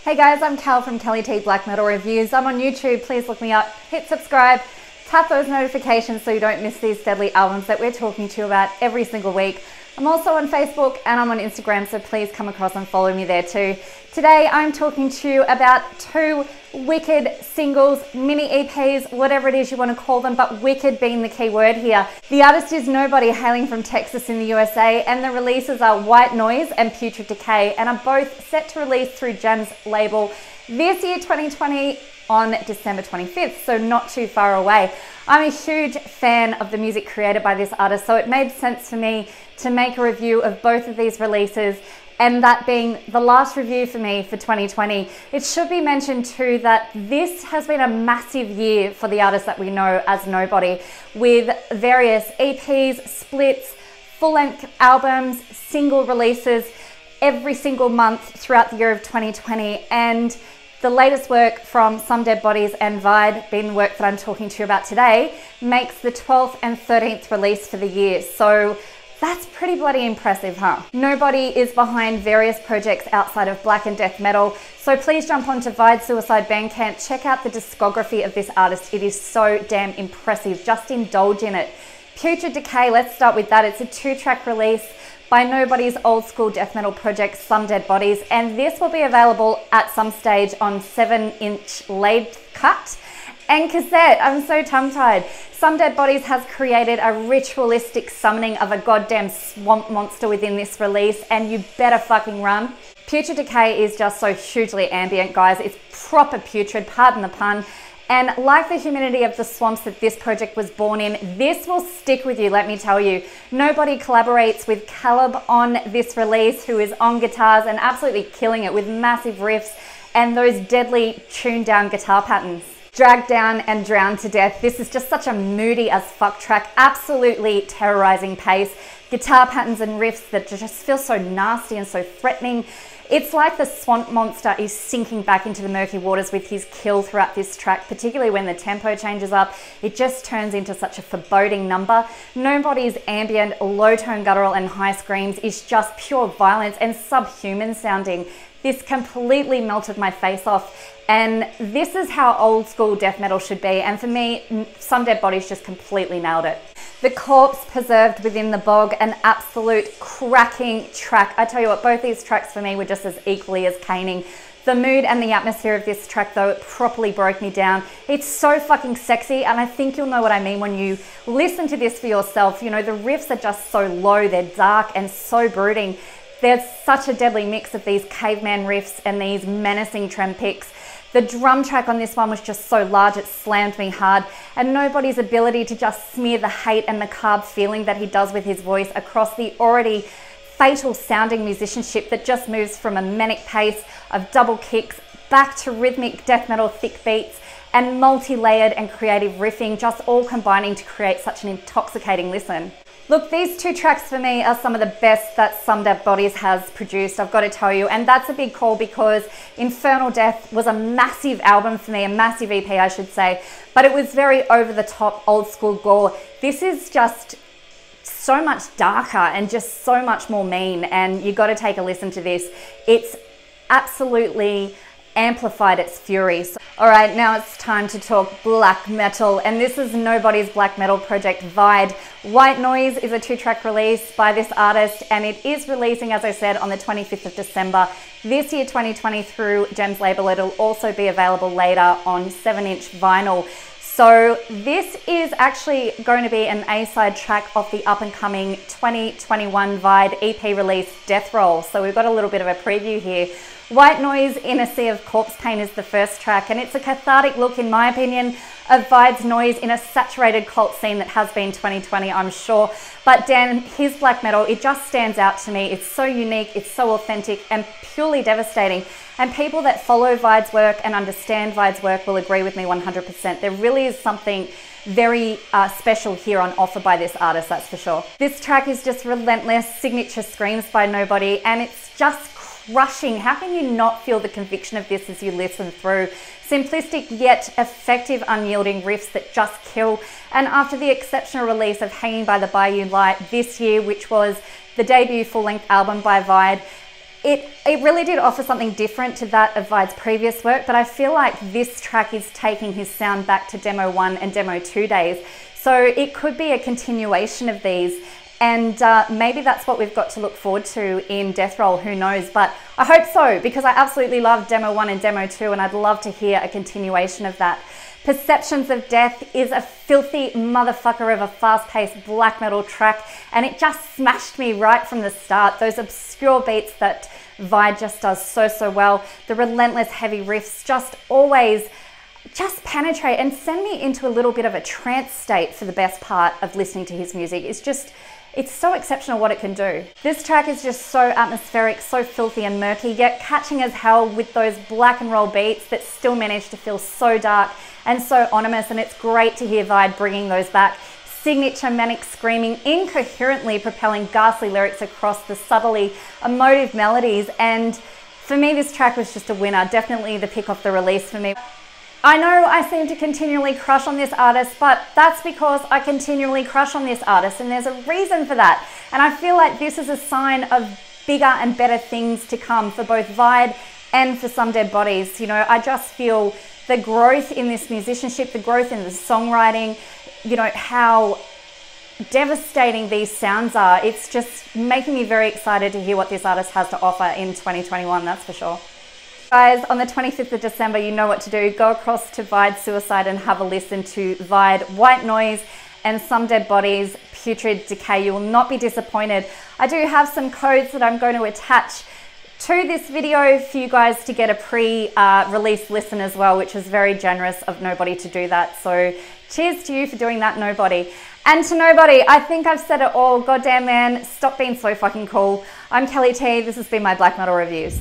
Hey guys, I'm Cal from Cvlt Black Metal Reviews. I'm on YouTube, please look me up, hit subscribe, tap those notifications so you don't miss these deadly albums that we're talking to you about every single week. I'm also on Facebook and I'm on Instagram, so please come across and follow me there too. Today I'm talking to you about two wicked singles, mini EPs, whatever it is you want to call them, but wicked being the key word here. The artist is Nobody, hailing from Texas in the USA, and the releases are White Noise and Putrid Decay, and are both set to release through Jems Label this year, 2020, on December 25th, so not too far away. I'm a huge fan of the music created by this artist, so it made sense for me to make a review of both of these releases, and that being the last review for me for 2020. It should be mentioned too that this has been a massive year for the artist that we know as Nobody, with various EPs, splits, full-length albums, single releases every single month throughout the year of 2020, and the latest work from Some Dead Bodies and Vide, being the work that I'm talking to you about today, makes the 12th and 13th release for the year. So that's pretty bloody impressive, huh? Nobody is behind various projects outside of black and death metal, so please jump onto Vide Suicide Bandcamp, check out the discography of this artist. It is so damn impressive, just indulge in it. Putrid Decay, let's start with that. It's a 2-track release by Nobody's old school death metal project, Some Dead Bodies, and this will be available at some stage on 7-inch lathe cut and cassette. I'm so tongue-tied. Some Dead Bodies has created a ritualistic summoning of a goddamn swamp monster within this release, and you better fucking run. Putrid Decay is just so hugely ambient, guys. It's proper putrid, pardon the pun. And like the humidity of the swamps that this project was born in, this will stick with you, let me tell you. Nobody collaborates with Caleb on this release, who is on guitars and absolutely killing it with massive riffs and those deadly tuned down guitar patterns. Dragged down and drowned to death. This is just such a moody as fuck track, absolutely terrorizing pace. Guitar patterns and riffs that just feel so nasty and so threatening. It's like the swamp monster is sinking back into the murky waters with his kill throughout this track, particularly when the tempo changes up. It just turns into such a foreboding number. Nobody's ambient, low-tone guttural and high screams is just pure violence and subhuman sounding. This completely melted my face off, and this is how old school death metal should be, and for me, Some Dead Bodies just completely nailed it. The Corpse Preserved Within the Bog, an absolute cracking track. I tell you what, both these tracks for me were just as equally as caning. The mood and the atmosphere of this track, though, it properly broke me down. It's so fucking sexy, and I think you'll know what I mean when you listen to this for yourself. You know, the riffs are just so low, they're dark and so brooding. There's such a deadly mix of these caveman riffs and these menacing trem picks. The drum track on this one was just so large, it slammed me hard, and Nobody's ability to just smear the hate and macabre feeling that he does with his voice across the already fatal sounding musicianship that just moves from a manic pace of double kicks back to rhythmic death metal thick beats and multi-layered and creative riffing, just all combining to create such an intoxicating listen. Look, these two tracks for me are some of the best that Some Dead Bodies has produced, I've got to tell you, and that's a big call because Infernal Death was a massive album for me, a massive EP I should say, but it was very over the top, old school gore. This is just so much darker and just so much more mean, and you got to take a listen to this. It's absolutely amplified its fury. All right, now it's time to talk black metal, and this is Nobody's black metal project Vide. White Noise is a 2-track release by this artist, and it is releasing, as I said, on the 25th of December this year, 2020, through Jems Label. It'll also be available later on 7-inch vinyl. So this is actually going to be an A-side track off the up-and-coming 2021 Vide EP release Death Roll. So we've got a little bit of a preview here. White Noise in a Sea of Corpse Paint is the first track, and it's a cathartic look, in my opinion, of Vide's noise in a saturated cult scene that has been 2020, I'm sure. But damn, his black metal, it just stands out to me. It's so unique, it's so authentic and purely devastating. And people that follow Vide's work and understand Vide's work will agree with me 100%. There really is something very special here on offer by this artist, that's for sure. This track is just relentless, signature screams by Nobody, and it's just crushing. How can you not feel the conviction of this as you listen through? Simplistic yet effective, unyielding riffs that just kill. And after the exceptional release of Hanging by the Bayou Light this year, which was the debut full-length album by Vide, It really did offer something different to that of Vide's previous work, but I feel like this track is taking his sound back to Demo 1 and Demo 2 days. So it could be a continuation of these, and maybe that's what we've got to look forward to in Death Roll, who knows, but I hope so, because I absolutely love Demo 1 and Demo 2, and I'd love to hear a continuation of that. Perceptions of Death is a filthy motherfucker of a fast-paced black metal track, and it just smashed me right from the start. Those obscure beats that Vide just does so well, the relentless heavy riffs just always just penetrate and send me into a little bit of a trance state for the best part of listening to his music. It's so exceptional what it can do. This track is just so atmospheric, so filthy and murky, yet catching as hell with those black and roll beats that still manage to feel so dark and so ominous, and it's great to hear Vide bringing those back. Signature manic screaming, incoherently propelling ghastly lyrics across the subtly emotive melodies, and for me this track was just a winner, definitely the pick of the release for me. I know I seem to continually crush on this artist, but that's because I continually crush on this artist, and there's a reason for that. And I feel like this is a sign of bigger and better things to come for both Vide and for Some Dead Bodies. You know, I just feel the growth in this musicianship, the growth in the songwriting, you know, how devastating these sounds are. It's just making me very excited to hear what this artist has to offer in 2021, that's for sure. Guys, on the 25th of December, you know what to do. Go across to Vide Suicide and have a listen to Vide White Noise and Some Dead Bodies Putrid Decay. You will not be disappointed. I do have some codes that I'm going to attach to this video for you guys to get a pre-release listen as well, which is very generous of Nobody to do that. So cheers to you for doing that, Nobody. And to Nobody, I think I've said it all. Goddamn man, stop being so fucking cool. I'm Cvlt. This has been my Black Metal Reviews.